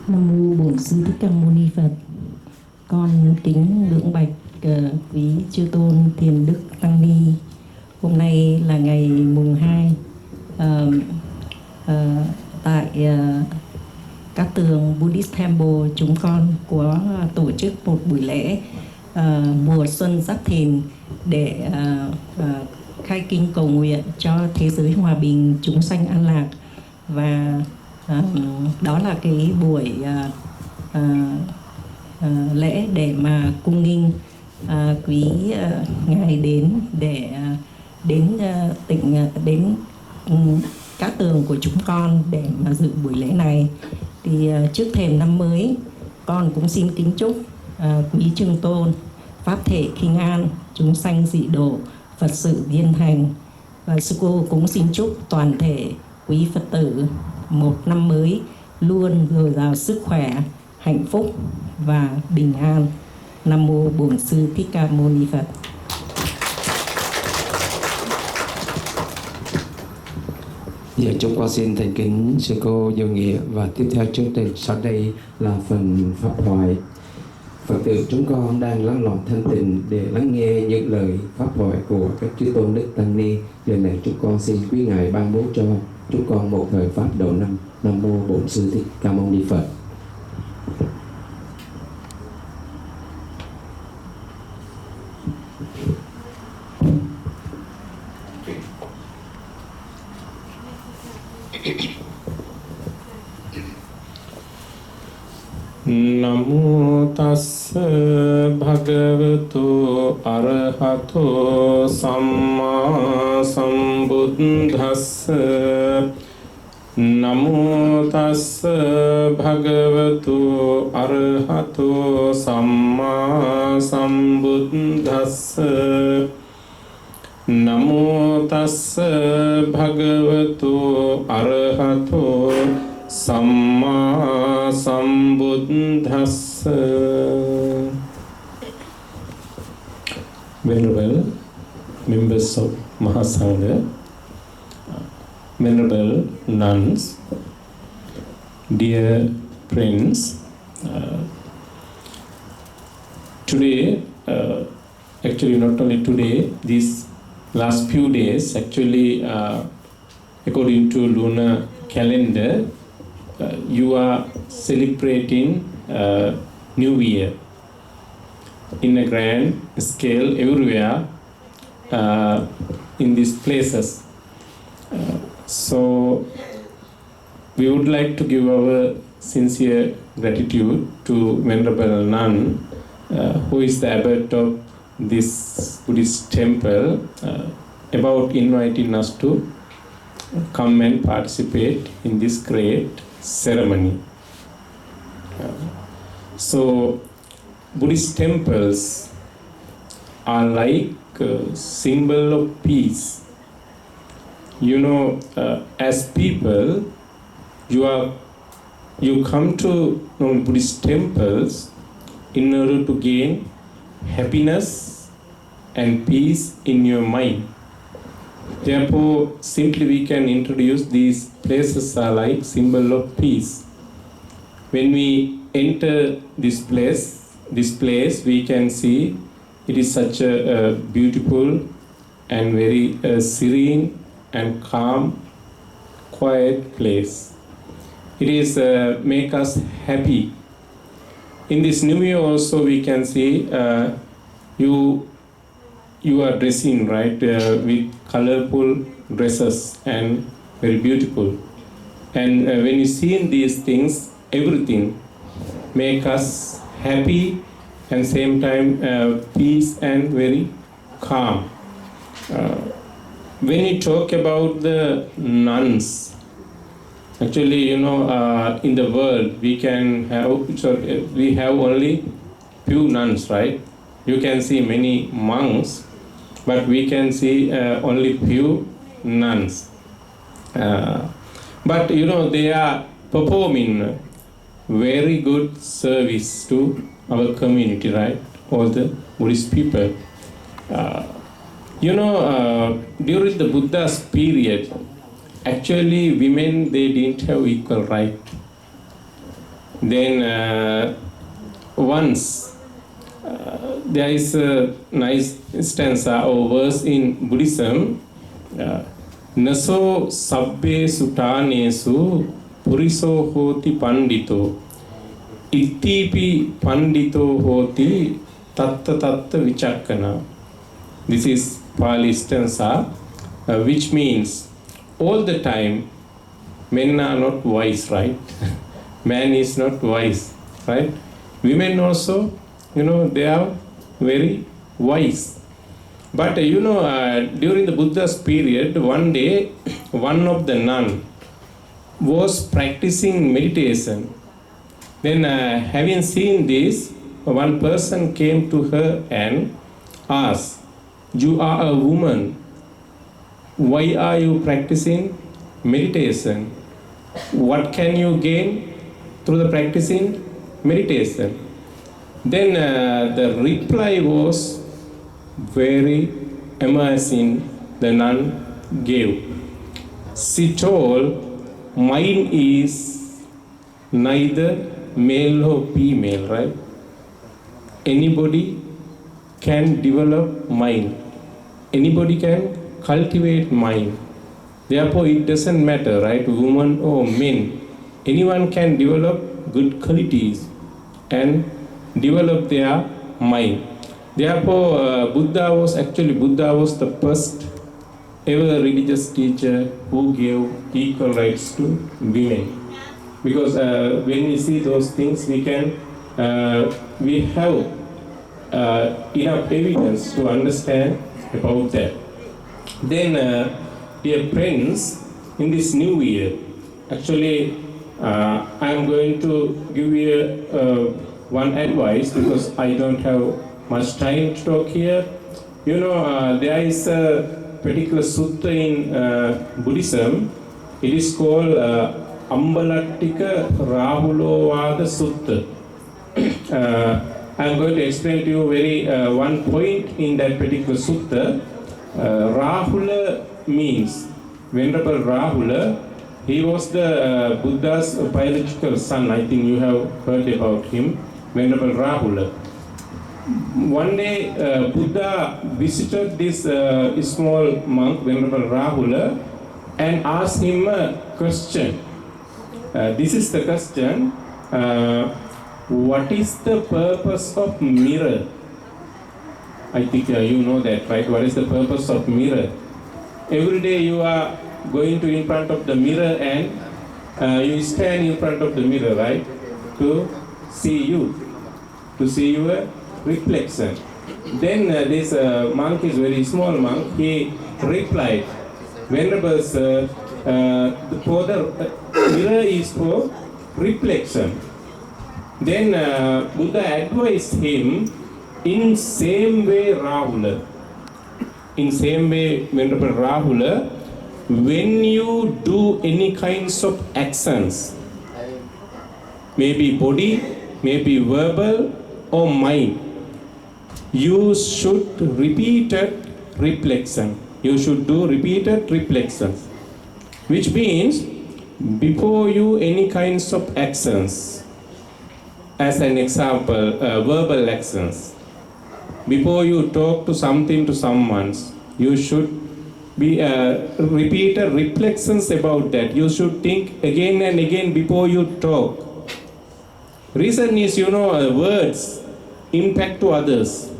Nam mô Bổn Sư Thích Ca Mâu Ni Phật. Con kính ngưỡng bạch quý chư tôn thiền đức tăng ni. Hôm nay là ngày mùng 2 tại Cát Tường Buddhist Temple, chúng con có tổ chức một buổi lễ mùa xuân Giáp Thìn để khai kinh cầu nguyện cho thế giới hòa bình, chúng sanh an lạc. Và đó là cái buổi lễ để mà cung nghinh quý ngài đến để đến đến Cát Tường của chúng con để mà dự buổi lễ này. Thì trước thềm năm mới, con cũng xin kính chúc quý chư tôn pháp thể khinh an, chúng sanh dị độ, Phật sự viên thành. Và sư cô cũng xin chúc toàn thể quý Phật tử một năm mới luôn dồi dào sức khỏe, hạnh phúc và bình an. Nam mô Bổn Sư Thích Ca Mâu Ni Phật. Giờ chúng con xin thành kính sư cô Dương Nghĩa, và tiếp theo chương trình sau đây là phần pháp thoại. Phật tử chúng con đang lắng lòng thanh tịnh để lắng nghe những lời pháp thoại của các chư tôn đức tăng ni. Giờ này chúng con xin quý ngài ban bố cho chúng con một thời pháp đầu năm. Nam mô Bổn Sư Thích Ca Mâu Ni Phật. Namo tassa bhagavato arahato samma sambuddhassa. Namo tassa bhagavato arahato samma sambuddhassa. Namo tassa bhagavato arahato Samma Sambuddhassa. Venerable members of Mahasangha, venerable nuns, dear friends, today, actually not only today, these last few days, actually according to lunar calendar, you are celebrating New Year in a grand scale everywhere in these places. So we would like to give our sincere gratitude to Venerable Nun, who is the abbot of this Buddhist temple, about inviting us to come and participate in this great ceremony. So Buddhist temples are like a symbol of peace. You know, as people, you come to Buddhist temples in order to gain happiness and peace in your mind. Therefore, simply we can introduce these places are like symbol of peace. When we enter this place we can see it is such a beautiful and very serene and calm, quiet place. It is make us happy. In this new year also we can see you are dressing, right, with colorful dresses and very beautiful. And when you see these things, everything make us happy and same time peace and very calm. When you talk about the nuns, actually, you know, in the world we have only few nuns, right? You can see many monks, but we can see only few nuns. But you know, they are performing very good service to our community, right? All the Buddhist people. During the Buddha's period, actually women, they didn't have equal right. Then once there is a nice stanza or verse in Buddhism, Naso sabbe sutanesu puriso hoti pandito ittipi pandito hoti tatta tatta vichakkana. This is Pali stanza, which means all the time men are not wise, right? Man is not wise, right? Women also, they are very wise. But during the Buddha's period, one day, one of the nun was practicing meditation. Then having seen this, one person came to her and asked, "You are a woman. Why are you practicing meditation? What can you gain through the practicing meditation?" Then the reply was very amazing. The nun gave. She told, "Mine is neither male nor female, right? Anybody can develop mind. Anybody can cultivate mind. Therefore, it doesn't matter, right? Woman or men. Anyone can develop good qualities and develop their mind. Therefore, Buddha was the first ever religious teacher who gave equal rights to women. Because when we see those things, we have enough evidence to understand about that. Then, dear friends, in this new year, actually, I am going to give you one advice because I don't have much time to talk here. There is a particular sutta in Buddhism. It is called Ambalattika Rahulovada Sutta. I am going to explain to you one point in that particular sutta. Rahula means Venerable Rahula. He was the Buddha's biological son. I think you have heard about him, Venerable Rahula. One day, Buddha visited this small monk, Venerable Rahula, and asked him a question. This is the question. What is the purpose of mirror? I think you know that, right? What is the purpose of mirror? Every day you are going to in front of the mirror and you stand in front of the mirror, right? To see your reflection. Then this monk is very small monk. He replied, "Venerable sir, for the mirror is for reflection." Then Buddha advised him, in same way Rahula, Venerable Rahula, when you do any kinds of actions, maybe body, maybe verbal or mind, you should repeated reflection. You should do repeated reflections. Which means, before you any kinds of actions, as an example, verbal actions, before you talk to something to someone, you should be repeated reflections about that. You should think again and again before you talk. Reason is, words impact to others.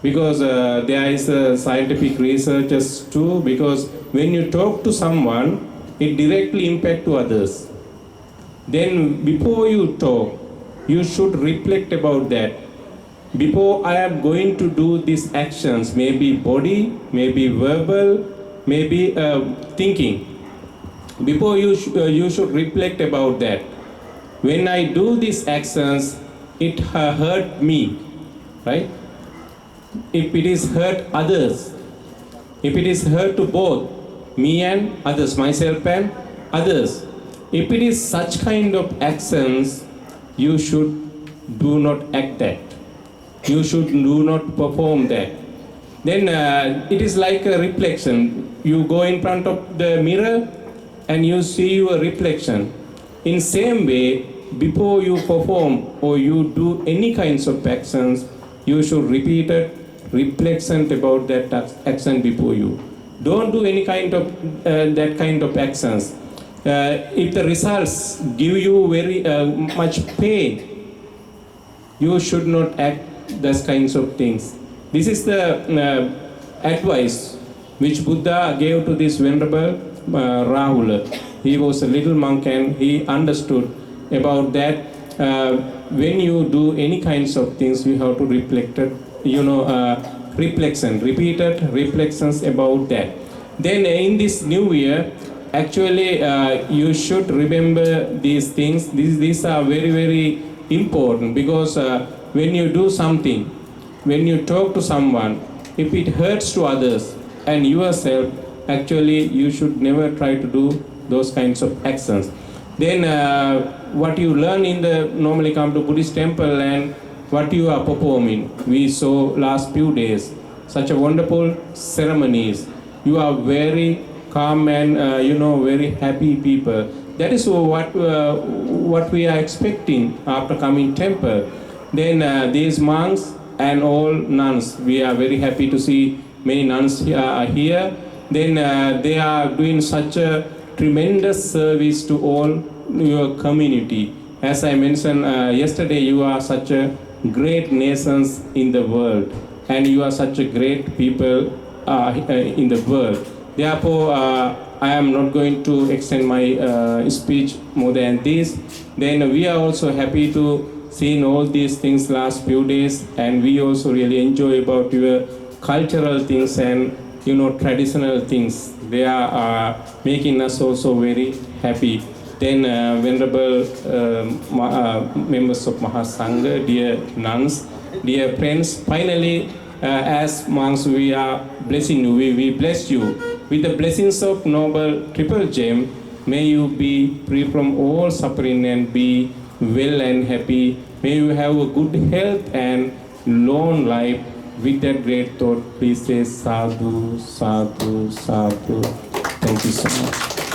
Because there is scientific researches too, because when you talk to someone, it directly impact to others. Then before you talk, you should reflect about that. Before I am going to do these actions, maybe body, maybe verbal, maybe thinking. Before you should reflect about that. When I do these actions, it hurt me, right? If it is hurt others, if it is hurt to both me and others, myself and others, if it is such kind of actions, you should do not act that. You should do not perform that. Then it is like a reflection. You go in front of the mirror and you see your reflection. In same way, before you perform or you do any kinds of actions, you should repeat it, reflection about that action before you. Don't do any kind of that kind of actions. If the results give you very much pain, you should not act those kinds of things. This is the advice which Buddha gave to this venerable Rahula. He was a little monk and he understood about that. When you do any kinds of things, you have to reflect it, reflection, repeated reflections about that. Then in this new year, actually you should remember these things. These are very, very important, because when you do something, when you talk to someone, if it hurts to others and yourself, actually you should never try to do those kinds of actions. Then what you learn in the normally come to Buddhist temple and what you are performing, we saw last few days such a wonderful ceremonies. You are very calm and very happy people. That is what we are expecting after coming temple. Then these monks and all nuns, we are very happy to see many nuns here. Then they are doing such a tremendous service to all your community. As I mentioned yesterday, you are such a great nations in the world, and you are such a great people in the world. Therefore, I am not going to extend my speech more than this. Then we are also happy to see all these things last few days, and we also really enjoy about your cultural things and traditional things. They are making us also very happy. Then venerable members of Mahasangha, dear nuns, dear friends, finally as monks we are blessing you, we bless you with the blessings of noble triple gem. May you be free from all suffering and be well and happy. May you have a good health and long life. With that great thought, please say sadhu, sadhu, sadhu. Thank you so much.